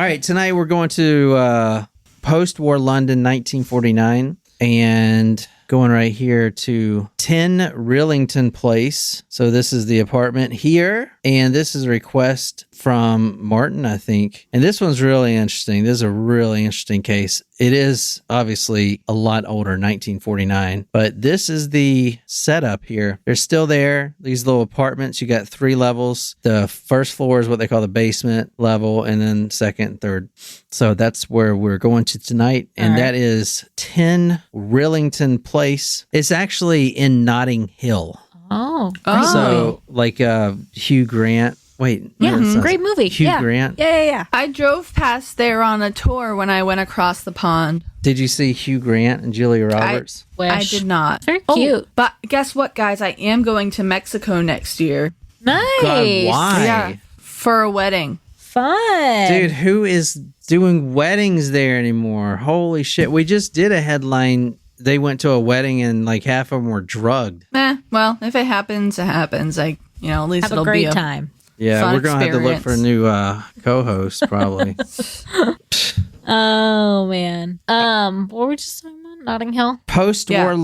All right, tonight we're going to post-war London, 1949, and going right here to 10 Rillington Place. So this is the apartment here, and this is a request from Martin, I think. And this one's really interesting. This is a really interesting case. It is obviously a lot older, 1949, but this is the setup here. They're still there. These little apartments, you got 3 levels. The first floor is what they call the basement level, and then second and third. So that's where we're going to tonight. And that is 10 Rillington Place. It's actually in Notting Hill. Oh. So like Hugh Grant. Wait. Yeah, great movie. Hugh Grant. Yeah. I drove past there on a tour when I went across the pond. Did you see Hugh Grant and Julia Roberts? I did not. Very cute. But guess what, guys? I am going to Mexico next year. Nice. God, why? Yeah, for a wedding. Fun. Dude, who is doing weddings there anymore? Holy shit. We just did a headline. They went to a wedding and like half of them were drugged. Well, if it happens, it happens. Like, at least Have it'll a great be a time. Yeah, fun we're going to have to look for a new co-host probably. Oh, man. What were we just talking about? Notting Hill? Post-war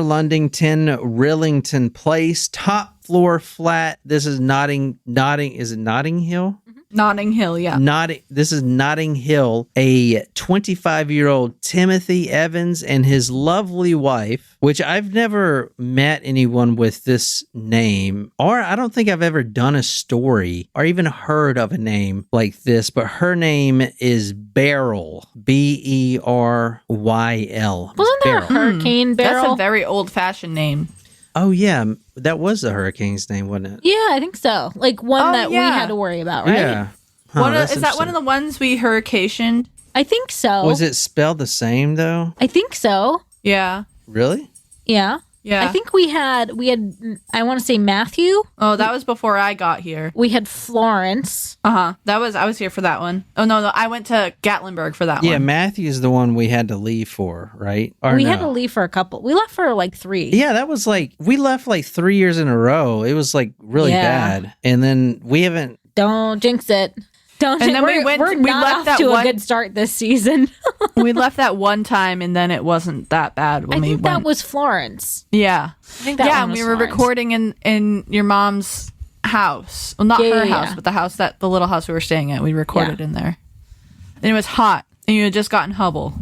London, 10 Rillington Place, top floor flat. This is is it Notting Hill? Notting Hill, yeah. This is Notting Hill. A 25-year-old Timothy Evans and his lovely wife, which I've never met anyone with this name, or I don't think I've ever done a story or even heard of a name like this, but her name is Beryl. Beryl. Wasn't there a Hurricane Beryl? That's a very old-fashioned name. Oh, yeah. That was the hurricane's name, wasn't it? Yeah, I think so. Like one that we had to worry about, right? Yeah. Is that one of the ones we hurricationed? I think so. Was it spelled the same, though? I think so. Yeah. Really? Yeah. Yeah. I think we had, I want to say Matthew. Oh, that was before I got here. We had Florence. I was here for that one. Oh, no, I went to Gatlinburg for that one. Yeah, Matthew's the one we had to leave for, right? Or we no? had to leave for a couple. We left for like 3. Yeah, that was like, we left like 3 years in a row. It was like really bad. And then we haven't. Don't jinx it. Don't. And then we're not off to a good start this season. We left that one time, and then it wasn't that bad when I we think went. That was Florence. Yeah. I think that one was we were Florence. recording in your mom's house. Well, not her house, but the little house we were staying at. We recorded in there. And it was hot, and you had just gotten Hubble.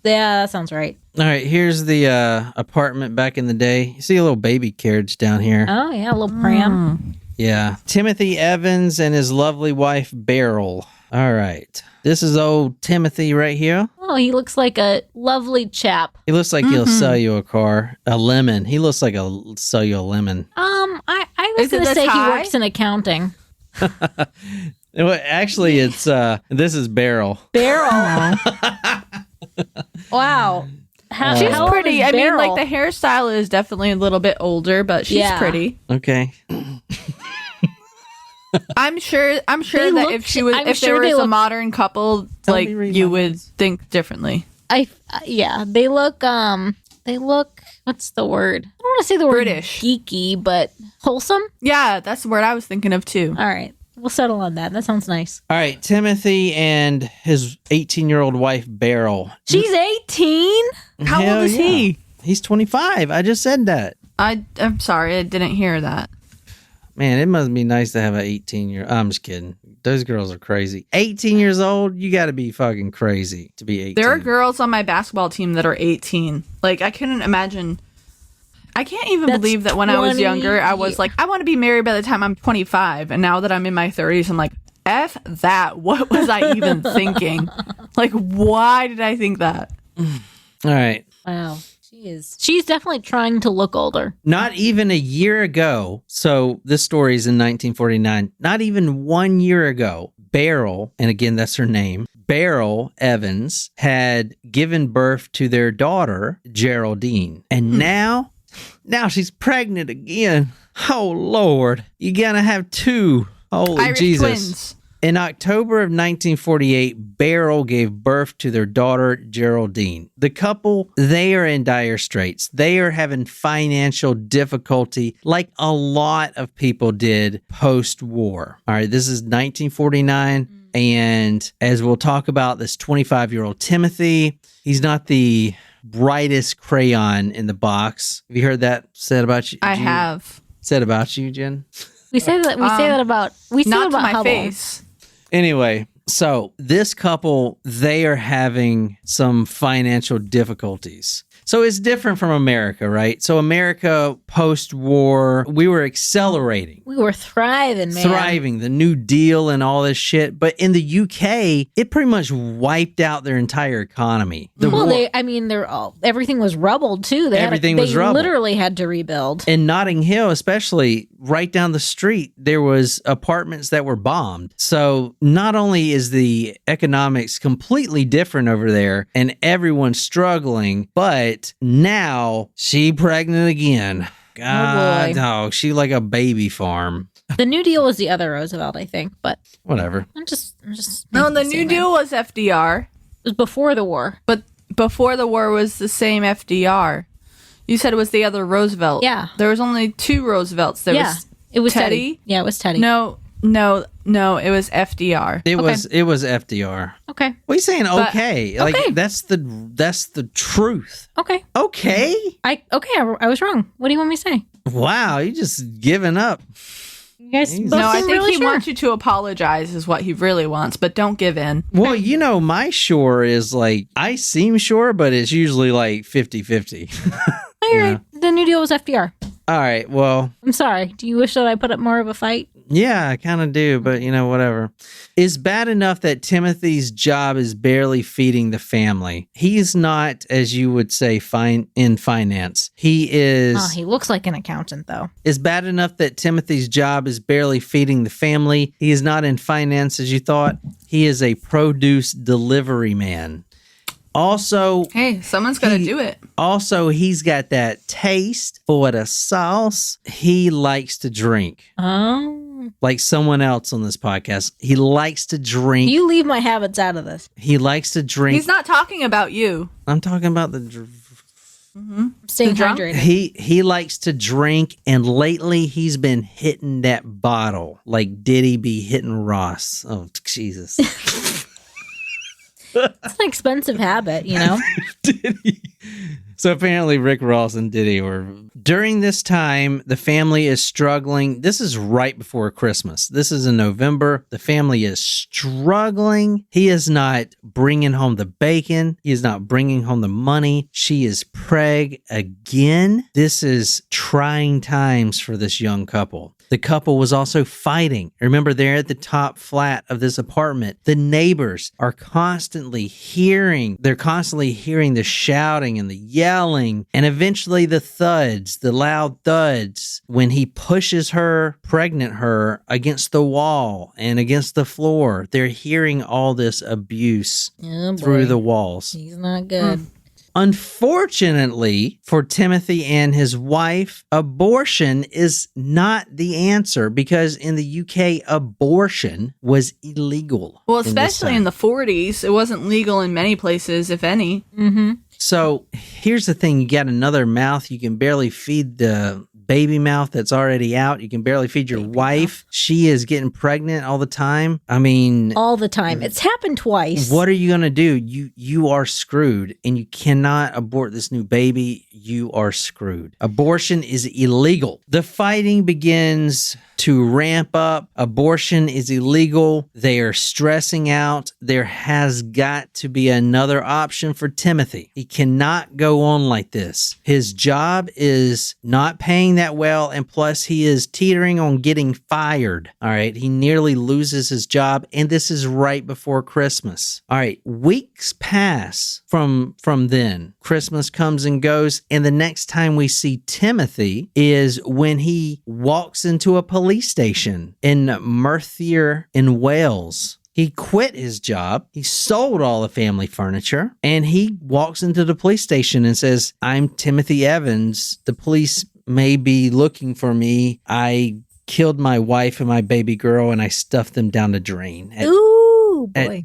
Yeah, that sounds right. All right, here's the apartment back in the day. You see a little baby carriage down here. Oh, yeah, a little pram. Yeah. Timothy Evans and his lovely wife, Beryl. All right. This is old Timothy right here. Oh, he looks like a lovely chap. He looks like he'll sell you a lemon. He looks like he'll sell you a lemon. I was going to say he works in accounting. Well, actually, it's this is Beryl. Beryl. Wow. She's pretty. I mean, like the hairstyle is definitely a little bit older, but she's pretty. Okay. I'm sure that if there was a modern couple, like you would think differently. They look what's the word? I don't want to say the word British. Geeky, but wholesome. Yeah, that's the word I was thinking of too. All right. We'll settle on that. That sounds nice. All right, Timothy and his 18-year-old wife, Beryl. She's 18? How old is he? He's 25. I just said that. I'm sorry, I didn't hear that. Man, it must be nice to have an 18-year... I'm just kidding. Those girls are crazy. 18 years old, you got to be fucking crazy to be 18. There are girls on my basketball team that are 18. Like, I couldn't imagine... I can't even believe that when I was younger, I was like, I want to be married by the time I'm 25. And now that I'm in my 30s, I'm like, F that. What was I even thinking? Like, why did I think that? All right. Wow. She's definitely trying to look older. Not even a year ago. So this story is in 1949. Not even 1 year ago, Beryl, and again, that's her name, Beryl Evans had given birth to their daughter, Geraldine. And now she's pregnant again. Oh, Lord. You're going to have 2. Holy Irish Jesus. twins. In October of 1948, Beryl gave birth to their daughter, Geraldine. The couple, they are in dire straits. They are having financial difficulty like a lot of people did post-war. All right, this is 1949. And as we'll talk about, this 25-year-old Timothy, he's not the brightest crayon in the box. Have you heard that said about you? I have. Said about you, Jen? We say that about not to my Hubble. face. Anyway, so this couple, they are having some financial difficulties. So it's different from America, right? So America, post-war, we were accelerating. We were thriving, man. Thriving, the New Deal and all this shit. But in the UK, it pretty much wiped out their entire economy. Everything was rubbled, too. They rubbled. Literally had to rebuild. In Notting Hill, especially, right down the street, there was apartments that were bombed. So not only is the economics completely different over there and everyone's struggling, but now she pregnant again. God, no, she like a baby farm. The New Deal was the other Roosevelt, I think, but whatever. I'm just No, the New Deal was FDR. It was before the war. But before the war was the same FDR. You said it was the other Roosevelt. Yeah. There was only two Roosevelts. There was it was Teddy. Yeah, it was Teddy. No, it was FDR. It was FDR. Okay. What are you saying? Okay. okay. Like that's the truth. Okay. Okay. I was wrong. What do you want me to say? Wow, you just giving up. You guys both No, I seem think really he sure. wants you to apologize is what he really wants, but don't give in. Well, my sure is like, I seem sure, but it's usually like 50-50. Oh, you're right. The New Deal was FDR. All right, well. I'm sorry. Do you wish that I put up more of a fight? Yeah, I kind of do, but whatever. It's bad enough that Timothy's job is barely feeding the family. He's not, as you would say, in finance. He is... Oh, he looks like an accountant, though. It's bad enough that Timothy's job is barely feeding the family. He is not in finance, as you thought. He is a produce delivery man. Also, hey, someone's got to do it. Also, he's got that taste for the sauce. He likes to drink. Oh. Like someone else on this podcast. He likes to drink. You leave my habits out of this. He likes to drink. He's not talking about you. I'm talking about the... Staying hydrated. He likes to drink, and lately he's been hitting that bottle like Diddy be hitting Ross. Oh, Jesus. It's an expensive habit, Diddy. So apparently Rick Ross and Diddy were... During this time, the family is struggling. This is right before Christmas. This is in November. The family is struggling. He is not bringing home the bacon. He is not bringing home the money. She is preg again. This is trying times for this young couple. The couple was also fighting. Remember, they're at the top flat of this apartment. The neighbors are constantly hearing the shouting and the yelling, and eventually the loud thuds, when he pushes her, pregnant her, against the wall and against the floor. They're hearing all this abuse through the walls. He's not good. Unfortunately for Timothy and his wife, abortion is not the answer, because in the UK, abortion was illegal. Well, especially in the 40s, it wasn't legal in many places, if any. Mm-hmm. So here's the thing. You got another mouth. You can barely feed the baby mouth that's already out. You can barely feed your wife. She is getting pregnant all the time. I mean... all the time. It's happened twice. What are you going to do? You are screwed, and you cannot abort this new baby. You are screwed. Abortion is illegal. The fighting begins to ramp up. Abortion is illegal. They are stressing out. There has got to be another option for Timothy. He cannot go on like this. His job is not paying that well, and plus he is teetering on getting fired. All right, he nearly loses his job, and this is right before Christmas. All right, weeks pass from then. Christmas comes and goes, and the next time we see Timothy is when he walks into a police station in Merthyr in Wales. He quit his job. He sold all the family furniture, and he walks into the police station and says, "I'm Timothy Evans. The police may be looking for me. I killed my wife and my baby girl, and I stuffed them down the drain at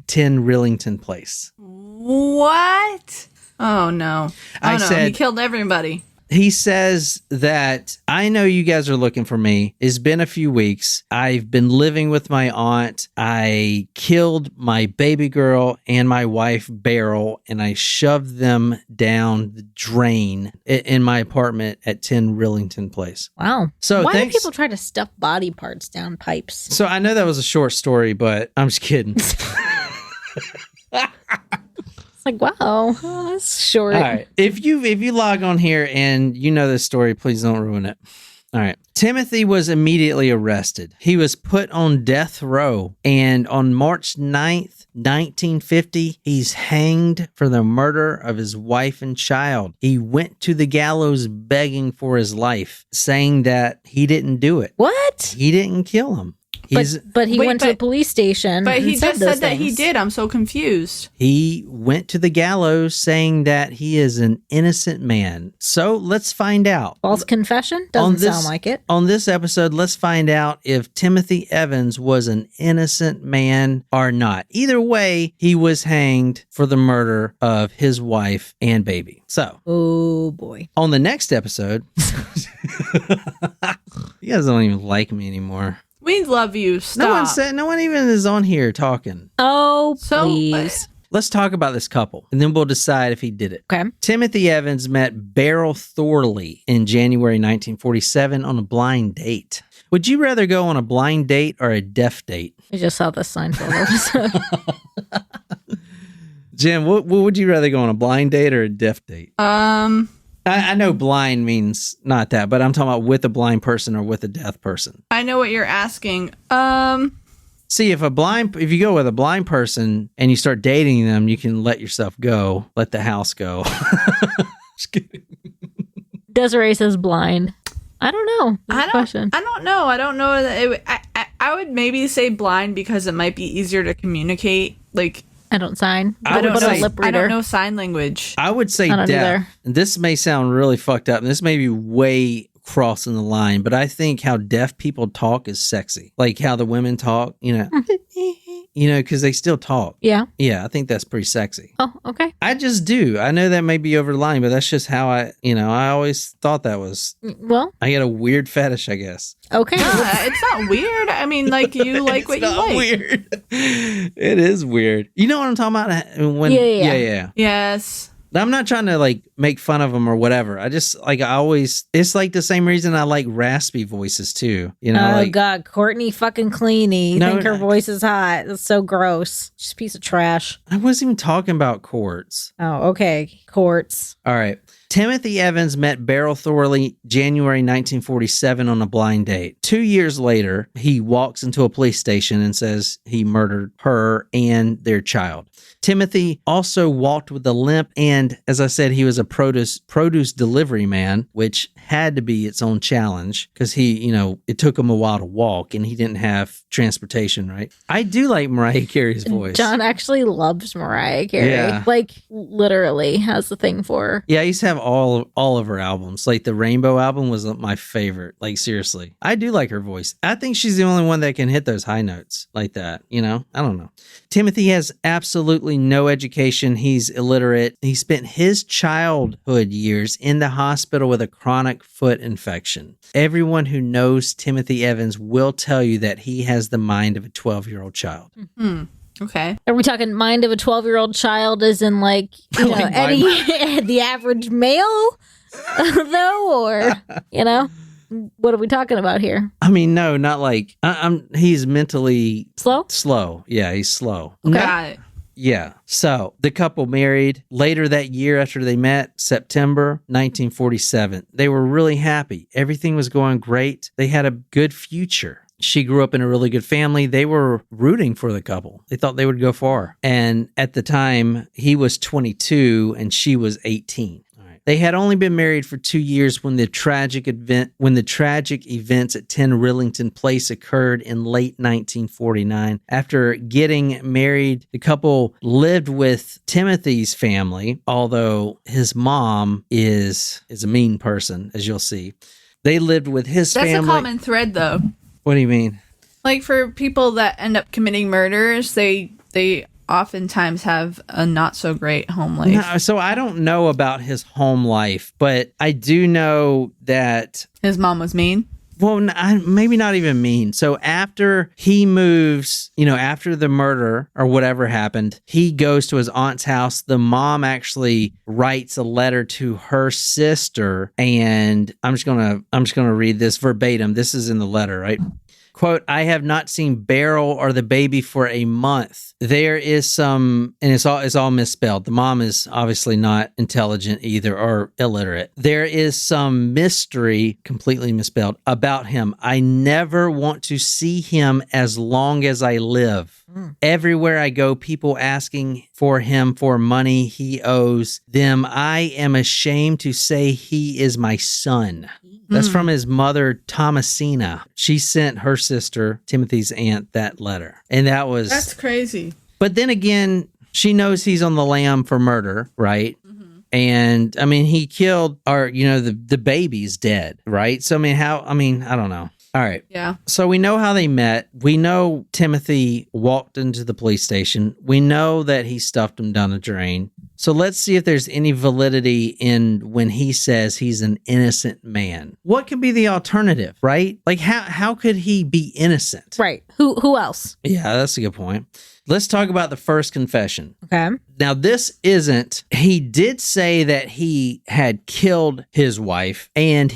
10 Rillington Place." What? Oh, no. I said, he killed everybody. He says that I know you guys are looking for me. It's been a few weeks. I've been living with my aunt. I killed my baby girl and my wife, Beryl, and I shoved them down the drain in my apartment at 10 Rillington Place. Wow. So why do people try to stuff body parts down pipes? So I know that was a short story, but I'm just kidding. It's like, wow, that's short. All right. If you log on here and you know this story, please don't ruin it. All right. Timothy was immediately arrested. He was put on death row, and on March 9th, 1950, he's hanged for the murder of his wife and child. He went to the gallows begging for his life, saying that he didn't do it. What? He didn't kill him. But he went to the police station. But he just said that things. he did. I'm so confused. He went to the gallows saying that he is an innocent man. So let's find out. False confession? Doesn't sound like it. On this episode, let's find out if Timothy Evans was an innocent man or not. Either way, he was hanged for the murder of his wife and baby. So, oh boy. On the next episode, you guys don't even like me anymore. We love you. Stop. No one even is on here talking. Oh, please. Let's talk about this couple, and then we'll decide if he did it. Okay. Timothy Evans met Beryl Thorley in January 1947 on a blind date. Would you rather go on a blind date or a deaf date? I just saw the Seinfeld episode. Jim, what would you rather go on, a blind date or a deaf date? I know blind means not that, but I'm talking about with a blind person or with a deaf person. I know what you're asking. See, if you go with a blind person and you start dating them, you can let yourself go, let the house go. Just kidding. Desiree says blind. I don't know. I don't know. I don't know. I would maybe say blind because it might be easier to communicate. Like, I don't sign. I don't know sign language. I would say deaf. Either. And this may sound really fucked up, and this may be way crossing the line, but I think how deaf people talk is sexy. Like how the women talk, because they still talk. Yeah. Yeah, I think that's pretty sexy. Oh, okay. I just do. I know that may be over the line, but that's just how I always thought that was. Well, I get a weird fetish, I guess. Okay. It's not weird. I mean, like, you like what you like. It's not weird. It is weird. You know what I'm talking about? Yeah. Yes. I'm not trying to make fun of them or whatever. I just it's like the same reason I like raspy voices too. God, Courtney fucking Cleany. You think her voice is hot? That's so gross. Just a piece of trash. I wasn't even talking about courts. Oh, okay. Courts. All right. Timothy Evans met Beryl Thorley January 1947 on a blind date. 2 years later, he walks into a police station and says he murdered her and their child. Timothy also walked with a limp, and as I said, he was a produce delivery man, which had to be its own challenge because it took him a while to walk and he didn't have transportation, right? I do like Mariah Carey's voice. John actually loves Mariah Carey. Yeah. Literally has the thing for her. Yeah, I used to have all of her albums. Like the Rainbow album was my favorite. Like seriously. I do like her voice. I think she's the only one that can hit those high notes like that, I don't know. Timothy has absolutely no education. He's illiterate. He spent his childhood years in the hospital with a chronic foot infection. Everyone who knows Timothy Evans will tell you that he has the mind of a 12-year-old child. Mm-hmm. Okay. Are we talking mind of a 12-year-old child as in the average male though, or what are we talking about here? I mean, no, not like he's mentally slow. Yeah, he's slow. Got it. Yeah. So the couple married later that year after they met, September 1947. They were really happy. Everything was going great. They had a good future. She grew up in a really good family. They were rooting for the couple. They thought they would go far. And at the time, he was 22 and she was 18. They had only been married for 2 years when the tragic events at 10 Rillington Place occurred in late 1949. After getting married, the couple lived with Timothy's family, although his mom is a mean person, as you'll see. They lived with his family. That's a common thread, though. What do you mean? Like, for people that end up committing murders, they oftentimes have a not so great home life. No, so I don't know about his home life, but I do know that His mom was mean. well, maybe not even mean. So after he moves, after the murder or whatever happened, he goes to his aunt's house. The mom actually writes a letter to her sister, and I'm just gonna read this verbatim. This is in the letter, right? Quote, I have not seen Beryl or the baby for a month. There is some, and it's all misspelled. The mom is obviously not intelligent either or illiterate. There is some mystery, completely misspelled, about him. I never want to see him as long as I live. Everywhere I go, people asking for him for money he owes them. I am ashamed to say he is my son. That's from his mother, Thomasina. She sent her sister, Timothy's aunt, that letter. And that's crazy. But then again, she knows he's on the lam for murder, right? Mm-hmm. And I mean, he killed the baby's dead, right? So I don't know. All right. Yeah. So we know how they met. We know Timothy walked into the police station. We know that he stuffed him down the drain. So let's see if there's any validity in when he says he's an innocent man. What could be the alternative, right? Like how could he be innocent? Right. Who else? Yeah, that's a good point. Let's talk about the first confession. Okay. Now, he did say that he had killed his wife, and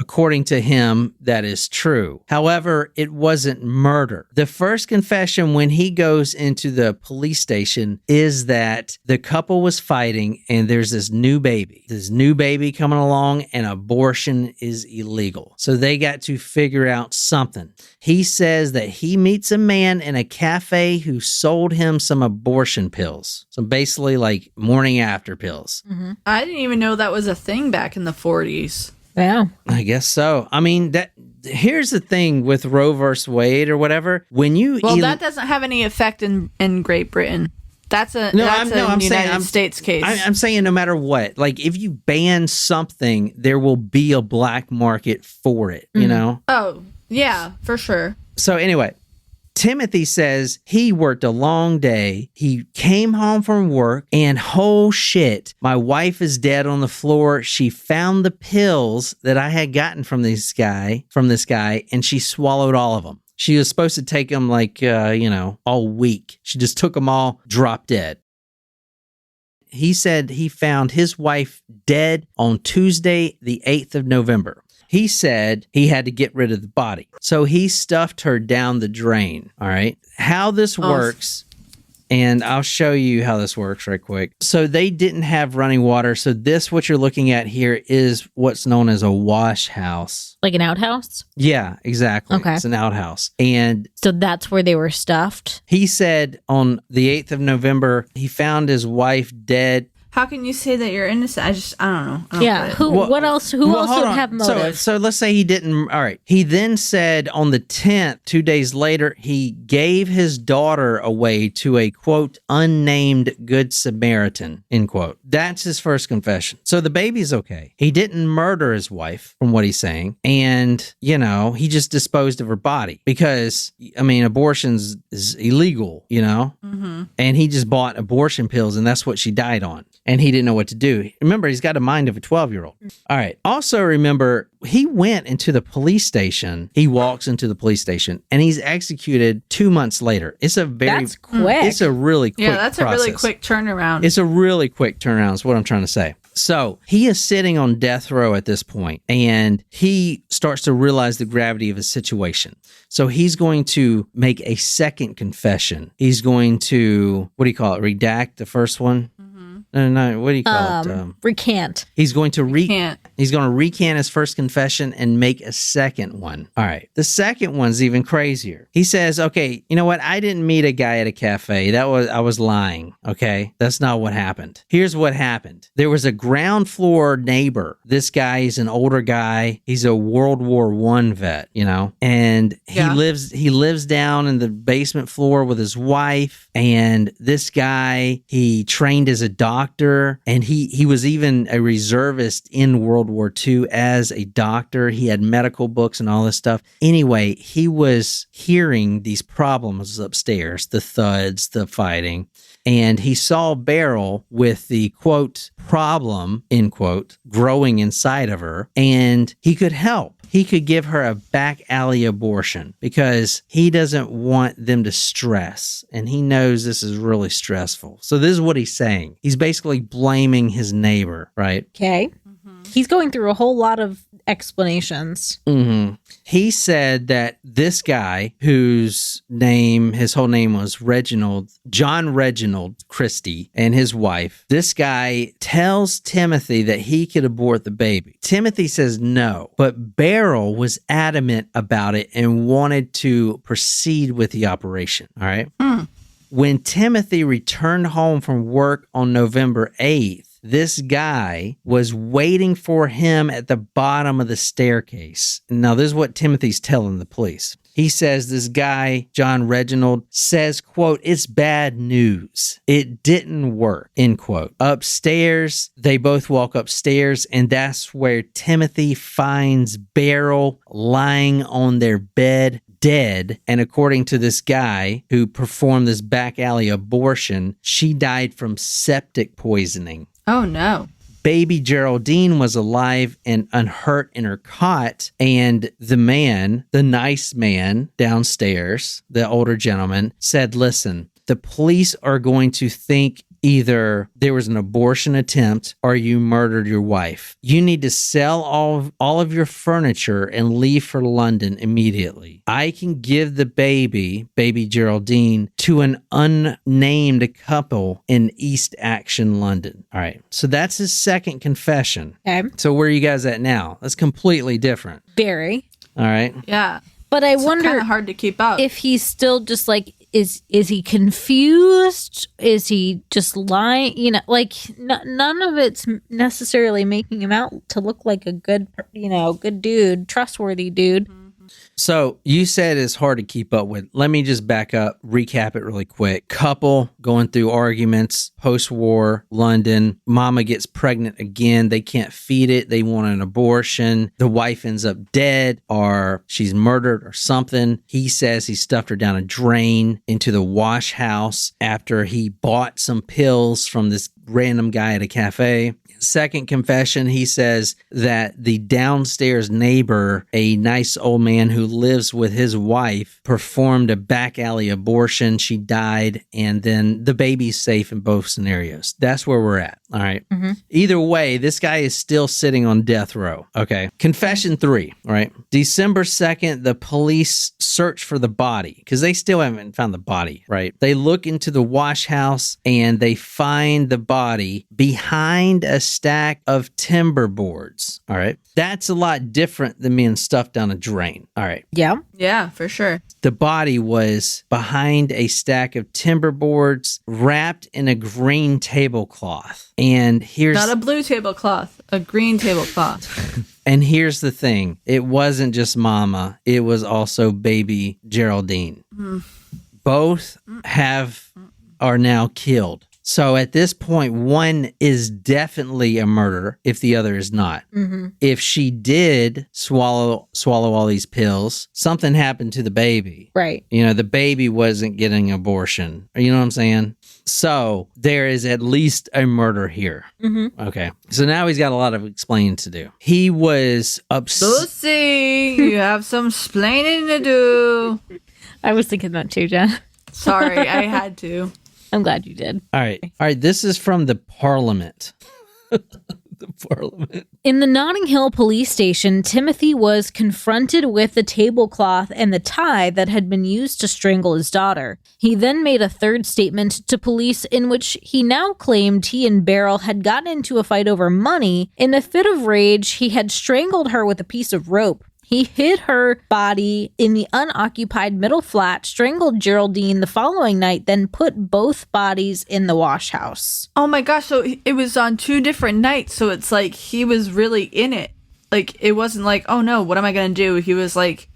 according to him, that is true. However, it wasn't murder. The first confession when he goes into the police station is that the couple was fighting, and there's this new baby coming along, and abortion is illegal. So they got to figure out something. He says that he meets a man in a cafe who sold him some abortion pills. So basically like morning after pills. Mm-hmm. I didn't even know that was a thing back in the 40s. Yeah. I guess so. I mean, here's the thing with Roe versus Wade or whatever. That doesn't have any effect in Great Britain. That's a United States case. I'm saying no matter what, like if you ban something, there will be a black market for it, you know? Oh, yeah, for sure. So anyway, Timothy says he worked a long day. He came home from work and oh shit, my wife is dead on the floor. She found the pills that I had gotten from this guy, and she swallowed all of them. She was supposed to take them all week. She just took them all, dropped dead. He said he found his wife dead on Tuesday, the 8th of November. He said he had to get rid of the body. So he stuffed her down the drain. All right. How this works, and I'll show you how this works right quick. So they didn't have running water. So what you're looking at here is what's known as a wash house. Like an outhouse? Yeah, exactly. Okay. It's an outhouse. And so that's where they were stuffed? He said on the 8th of November, he found his wife dead. How can you say that you're innocent? I don't know. Yeah. Who else would have motive? So let's say he didn't. All right. He then said on the 10th, 2 days later, he gave his daughter away to a, quote, unnamed good Samaritan, end quote. That's his first confession. So the baby's okay. He didn't murder his wife, from what he's saying. And, he just disposed of her body because, abortion is illegal, Mm-hmm. And he just bought abortion pills and that's what she died on. And he didn't know what to do. Remember, he's got a mind of a 12-year-old. All right. Also, remember, he went into the police station. He walks into the police station, and he's executed 2 months later. That's quick. It's a really quick process. A really quick turnaround. It's a really quick turnaround is what I'm trying to say. So he is sitting on death row at this point, and he starts to realize the gravity of his situation. So he's going to make a second confession. He's going to, redact the first one? No, what do you call it? Recant. He's going to recant his first confession and make a second one. All right. The second one's even crazier. He says, okay, you know what? I didn't meet a guy at a cafe. I was lying. Okay. That's not what happened. Here's what happened. There was a ground floor neighbor. This guy is an older guy. He's a World War I vet, and he lives down in the basement floor with his wife. And this guy, he trained as a doctor, and he was even a reservist in World War II as a doctor. He had medical books and all this stuff. Anyway, he was hearing these problems upstairs, the thuds, the fighting. And he saw Beryl with the, quote, problem, end quote, growing inside of her, and he could help. He could give her a back alley abortion because he doesn't want them to stress. And he knows this is really stressful. So this is what he's saying. He's basically blaming his neighbor, right? Okay. He's going through a whole lot of explanations. Mm-hmm. He said that this guy, his whole name was John Reginald Christie, and his wife, this guy tells Timothy that he could abort the baby. Timothy says no, but Beryl was adamant about it and wanted to proceed with the operation. All right. When Timothy returned home from work on November 8th, this guy was waiting for him at the bottom of the staircase. Now, this is what Timothy's telling the police. He says this guy, John Reginald, says, quote, "It's bad news. It didn't work," end quote. Upstairs, they both walk upstairs, and that's where Timothy finds Beryl lying on their bed, dead. And according to this guy who performed this back alley abortion, she died from septic poisoning. Oh, no. Baby Geraldine was alive and unhurt in her cot, and the nice man downstairs, the older gentleman, said, "Listen, the police are going to think either there was an abortion attempt or you murdered your wife. You need to sell all of your furniture and leave for London immediately. I can give the baby Geraldine, to an unnamed couple in East Action, London." All right. So that's his second confession. Okay. So where are you guys at now? That's completely different. Very. All right. Yeah. But I wonder, kind of hard to keep up. If he's still just like, is he confused? Is he just lying? You know, like none of it's necessarily making him out to look like a good dude, trustworthy dude. So you said it's hard to keep up with. Let me just back up, recap it really quick. Couple going through arguments, post-war London. Mama gets pregnant again. They can't feed it. They want an abortion. The wife ends up dead, or she's murdered or something. He says he stuffed her down a drain into the wash house after he bought some pills from this random guy at a cafe. Second confession, he says that the downstairs neighbor, a nice old man who lives with his wife, performed a back alley abortion. She died, and then the baby's safe in both scenarios. That's where we're at. All right. Mm-hmm. Either way, this guy is still sitting on death row. Okay. Confession 3, right? December 2nd, the police search for the body because they still haven't found the body, right? They look into the wash house and they find the body behind a stack of timber boards. All right. That's a lot different than being stuffed down a drain. All right. Yeah. Yeah, for sure. The body was behind a stack of timber boards wrapped in a green tablecloth. And here's not a blue tablecloth, a green tablecloth. And here's the thing. It wasn't just Mama. It was also baby Geraldine. Both are now killed. So at this point, one is definitely a murder if the other is not. Mm-hmm. If she did swallow all these pills, something happened to the baby. Right. You know, the baby wasn't getting an abortion. You know what I'm saying? So there is at least a murder here. Mm-hmm. Okay. So now he's got a lot of explaining to do. He was upset. Lucy, you have some splaining to do. I was thinking that too, Jen. Sorry, I had to. I'm glad you did. All right. This is from the Parliament. The Parliament. In the Notting Hill police station, Timothy was confronted with the tablecloth and the tie that had been used to strangle his daughter. He then made a third statement to police in which he now claimed he and Beryl had gotten into a fight over money. In a fit of rage, he had strangled her with a piece of rope. He hid her body in the unoccupied middle flat, strangled Geraldine the following night, then put both bodies in the wash house. Oh my gosh, so it was on 2 different nights, so it's like he was really in it. Like, it wasn't like, oh no, what am I gonna do? He was like,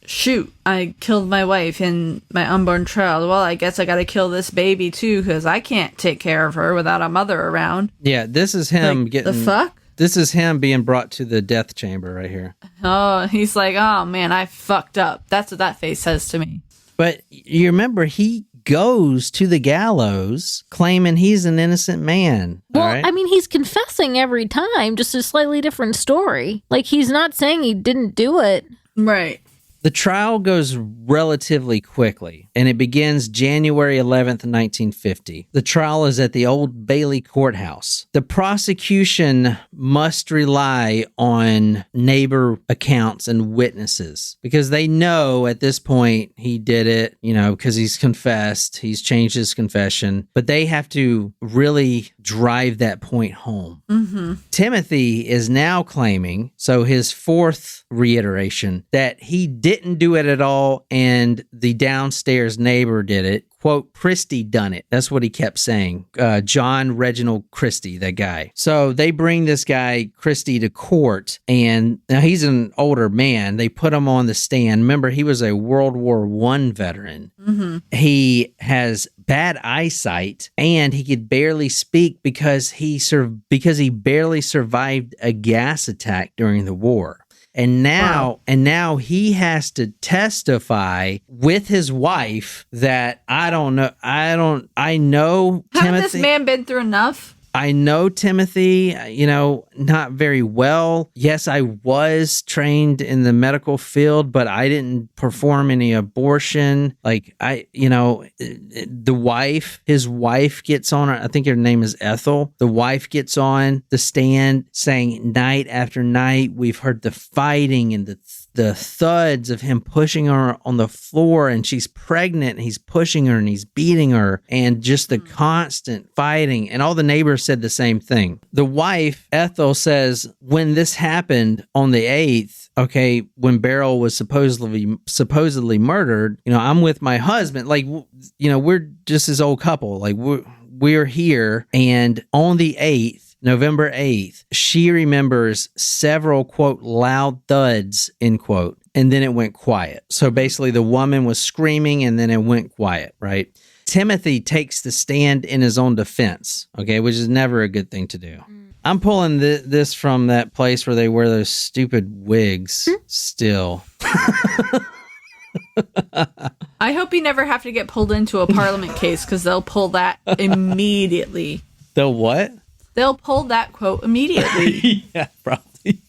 shoot, I killed my wife and my unborn child. Well, I guess I gotta kill this baby too, because I can't take care of her without a mother around. Yeah, this is him like, getting... The fuck? This is him being brought to the death chamber right here. Oh, he's like, oh man, I fucked up. That's what that face says to me. But you remember, he goes to the gallows claiming he's an innocent man. Well, all right? I mean, he's confessing every time, just a slightly different story. Like, he's not saying he didn't do it. Right. The trial goes relatively quickly, and it begins January 11th, 1950. The trial is at the Old Bailey Courthouse. The prosecution must rely on neighbor accounts and witnesses because they know at this point he did it, because he's confessed, he's changed his confession, but they have to really drive that point home. Mm-hmm. Timothy is now claiming, so his fourth reiteration, that he didn't do it at all and the downstairs neighbor did it. Quote, Christie done it. That's what he kept saying. John Reginald Christie, that guy. So they bring this guy, Christie, to court, and now he's an older man. They put him on the stand. Remember, he was a World War I veteran. Mm-hmm. He has bad eyesight, and he could barely speak because he barely survived a gas attack during the war. And now he has to testify with his wife that I know Haven't Timothy. this man been through enough? I know Timothy, not very well. Yes, I was trained in the medical field, but I didn't perform any abortion. Like his wife gets on, I think her name is Ethel. The wife gets on the stand saying night after night, we've heard the fighting and the thuds of him pushing her on the floor, and she's pregnant and he's pushing her and he's beating her, and just the constant fighting. And all the neighbors said the same thing. The wife, Ethel, says when this happened on the 8th, okay, when Beryl was supposedly murdered, I'm with my husband. Like, we're just this old couple. Like, we're here. And on the 8th, November 8th, she remembers several, quote, loud thuds, end quote, and then it went quiet. So basically the woman was screaming and then it went quiet, right? Timothy takes the stand in his own defense, okay, which is never a good thing to do. I'm pulling this from that place where they wear those stupid wigs still. I hope you never have to get pulled into a parliament case because they'll pull that immediately. They'll what? They'll pull that quote immediately. Yeah, probably.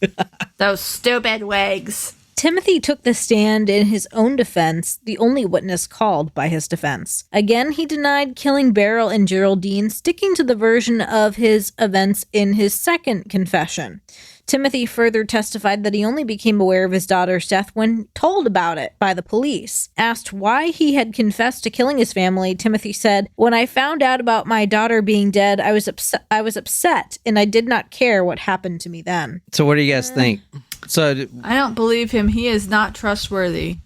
Those stupid wigs. Timothy took the stand in his own defense, the only witness called by his defense. Again, he denied killing Beryl and Geraldine, sticking to the version of his events in his second confession. Timothy further testified that he only became aware of his daughter's death when told about it by the police. Asked why he had confessed to killing his family, Timothy said, "When I found out about my daughter being dead, I was upset, and I did not care what happened to me then." So what do you guys think? So I don't believe him. He is not trustworthy.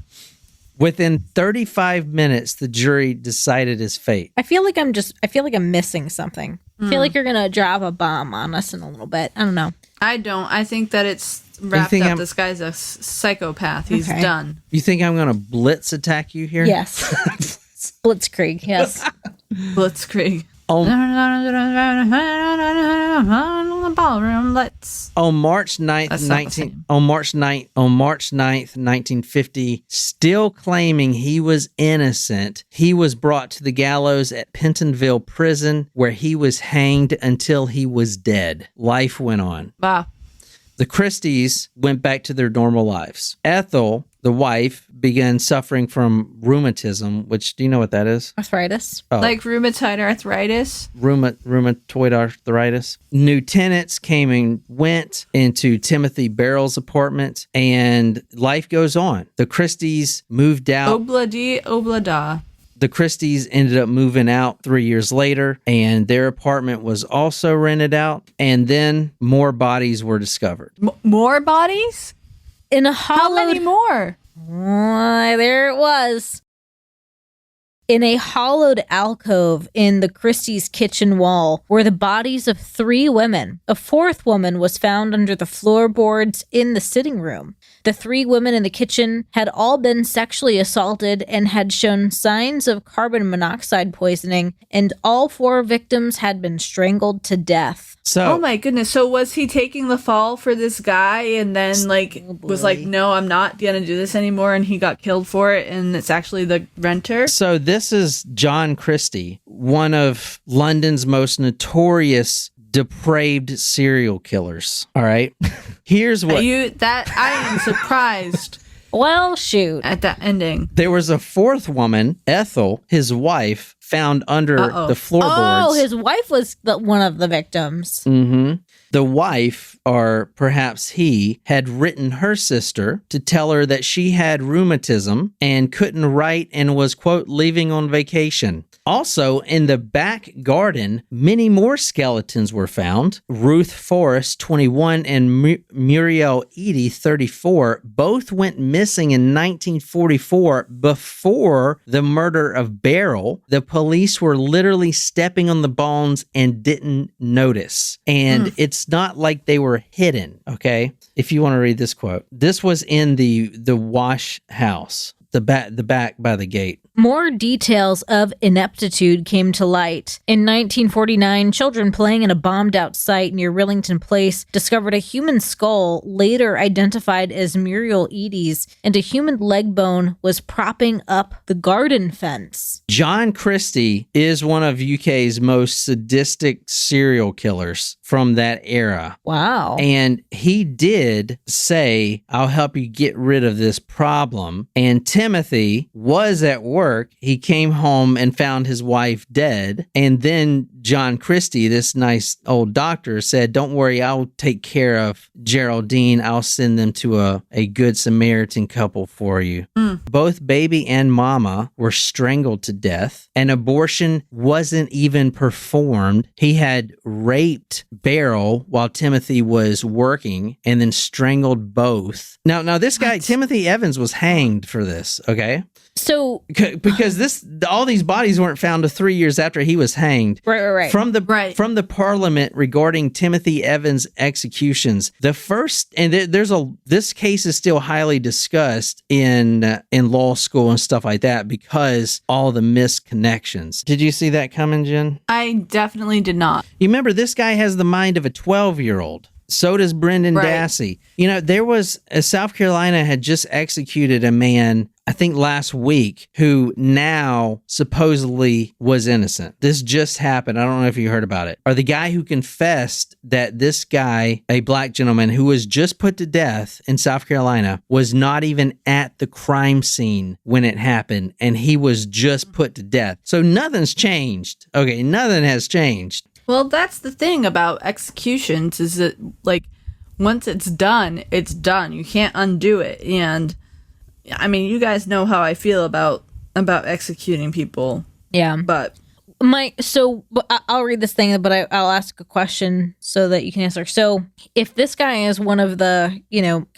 within 35 minutes, the jury decided his fate. I feel like I'm missing something. I feel like you're going to drop a bomb on us in a little bit. I don't know. I don't. I think that it's wrapped up. This guy's a psychopath. He's done. You think I'm going to blitz attack you here? Yes. Blitzkrieg, yes. Blitzkrieg. On March 9th, 1950, still claiming he was innocent, he was brought to the gallows at Pentonville Prison, where he was hanged until he was dead. Life went on. Wow. The Christies went back to their normal lives. Ethel, the wife, began suffering from rheumatism, which, do you know what that is? Arthritis. Oh. Like rheumatoid arthritis? Rheumatoid arthritis. New tenants came and went into Timothy Beryl's apartment, and life goes on. The Christies moved out. Obladi oblada. The Christies ended up moving out 3 years later, and their apartment was also rented out, and then more bodies were discovered. More bodies? In a How many more? There it was. In a hollowed alcove in the Christie's kitchen wall were the bodies of 3 women. A 4th woman was found under the floorboards in the sitting room. The 3 women in the kitchen had all been sexually assaulted and had shown signs of carbon monoxide poisoning, and all 4 victims had been strangled to death. So, oh my goodness. So was he taking the fall for this guy and then was like, no, I'm not going to do this anymore, and he got killed for it, and it's actually the renter? So this is John Christie, one of London's most notorious depraved serial killers. All right. Here's what I am surprised. Well, shoot. At that ending. There was a 4th woman, Ethel, his wife, found under the floorboards. Oh, his wife was one of the victims. Mm-hmm. The wife, or perhaps he, had written her sister to tell her that she had rheumatism and couldn't write and was, quote, leaving on vacation. Also, in the back garden, many more skeletons were found. Ruth Forrest, 21, and Muriel Eady, 34, both went missing in 1944 before the murder of Beryl. The police were literally stepping on the bones and didn't notice. And it's not like they were hidden, okay? If you want to read this quote. This was in the wash house, the back by the gate. More details of ineptitude came to light. In 1949, children playing in a bombed-out site near Rillington Place discovered a human skull, later identified as Muriel Eady's, and a human leg bone was propping up the garden fence. John Christie is one of UK's most sadistic serial killers from that era. Wow. And he did say, I'll help you get rid of this problem. And Timothy was at work. He came home and found his wife dead. And then John Christie, this nice old doctor, said, don't worry, I'll take care of Geraldine. I'll send them to a good Samaritan couple for you. Both baby and mama were strangled to death. An abortion wasn't even performed. He had raped Beryl while Timothy was working and then strangled both. Now this guy, Timothy Evans, was hanged for this, okay? So because all these bodies weren't found to 3 years after he was hanged. Right. From the Parliament regarding Timothy Evans' executions. The first, and this case is still highly discussed in law school and stuff like that because all the misconnections. Did you see that coming, Jen? I definitely did not. You remember, this guy has the mind of a 12-year-old. So does Brendan Dassey. You know, there was South Carolina had just executed a man, I think last week, who now supposedly was innocent. This just happened. I don't know if you heard about it. Or the guy who confessed that this guy, a black gentleman who was just put to death in South Carolina, was not even at the crime scene when it happened, and he was just put to death. So nothing's changed. Okay, nothing has changed. Well, that's the thing about executions is that, like, once it's done, it's done. You can't undo it. And, I mean, you guys know how I feel about executing people. Yeah. But I'll read this thing, but I'll ask a question so that you can answer. So if this guy is one of the,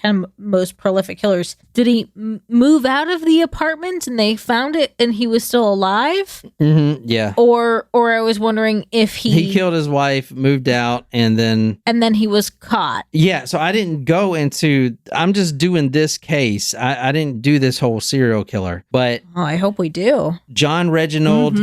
kind of most prolific killers, did he move out of the apartment and they found it and he was still alive? Mm-hmm, yeah. Or I was wondering if he killed his wife, moved out, and then he was caught. Yeah. So I didn't go into, I'm just doing this case. I didn't do this whole serial killer, but I hope we do. John Reginald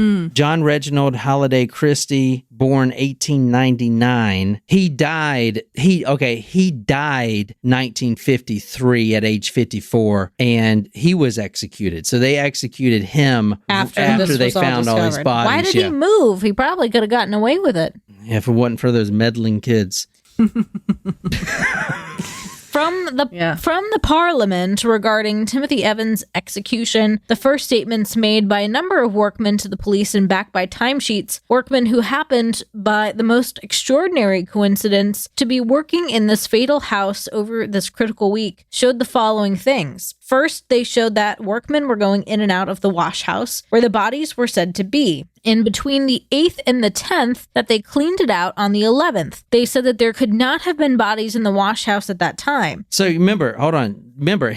Holiday Christie, born 1899. He died 1953 at age 54, and he was executed. So they executed him after they found all his bodies. Why did he move? He probably could have gotten away with it. Yeah, if it wasn't for those meddling kids. From the Parliament regarding Timothy Evans' execution, the first statements made by a number of workmen to the police and backed by timesheets, workmen who happened, by the most extraordinary coincidence, to be working in this fatal house over this critical week, showed the following things. First, they showed that workmen were going in and out of the wash house, where the bodies were said to be. And between the 8th and the 10th, that they cleaned it out on the 11th. They said that there could not have been bodies in the wash house at that time. So remember, hold on. Remember,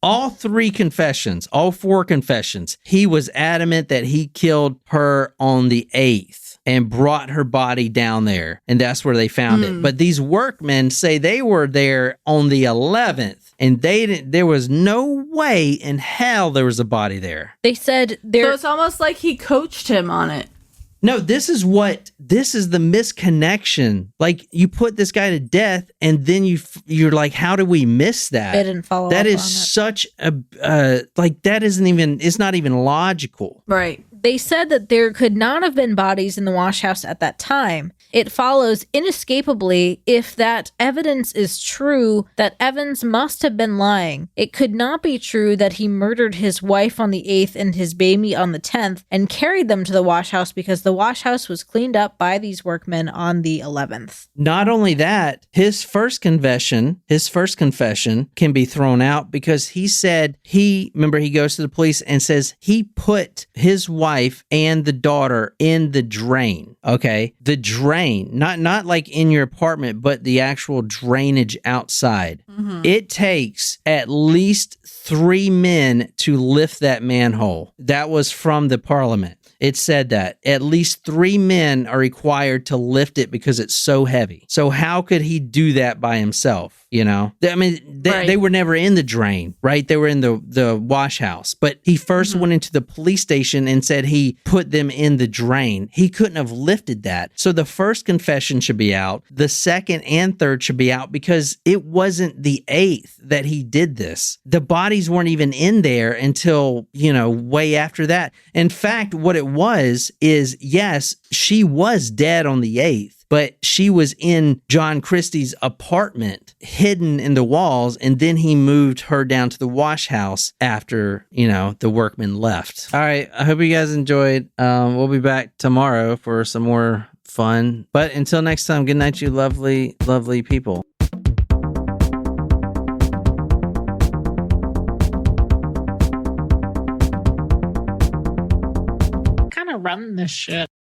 all three confessions, all four confessions, he was adamant that he killed her on the 8th and brought her body down there. And that's where they found it. But these workmen say they were there on the 11th. And there was no way in hell there was a body there. They said So it's almost like he coached him on it. No, this is the misconnection. Like, you put this guy to death, and then you're like, how do we miss that? They didn't follow That up is on it. such a, that isn't even, it's not even logical. Right. They said that there could not have been bodies in the wash house at that time. It follows inescapably, if that evidence is true, that Evans must have been lying. It could not be true that he murdered his wife on the 8th and his baby on the 10th and carried them to the wash house, because the wash house was cleaned up by these workmen on the 11th. Not only that, his first confession can be thrown out, because he said he goes to the police and says he put his wife and the daughter in the drain. Okay. The drain, not like in your apartment, but the actual drainage outside. It takes at least 3 men to lift that manhole. That was from the Parliament. It said that at least 3 men are required to lift it because it's so heavy. So how could he do that by himself? You know, I mean, they were never in the drain, right? They were in the wash house. But he first went into the police station and said he put them in the drain. He couldn't have lifted that. So the first confession should be out. The second and third should be out, because it wasn't the 8th that he did this. The bodies weren't even in there until, way after that. In fact, what it was is, yes, she was dead on the 8th. But she was in John Christie's apartment, hidden in the walls, and then he moved her down to the wash house after, the workmen left. All right, I hope you guys enjoyed. We'll be back tomorrow for some more fun. But until next time, good night, you lovely, lovely people. Kind of run this shit.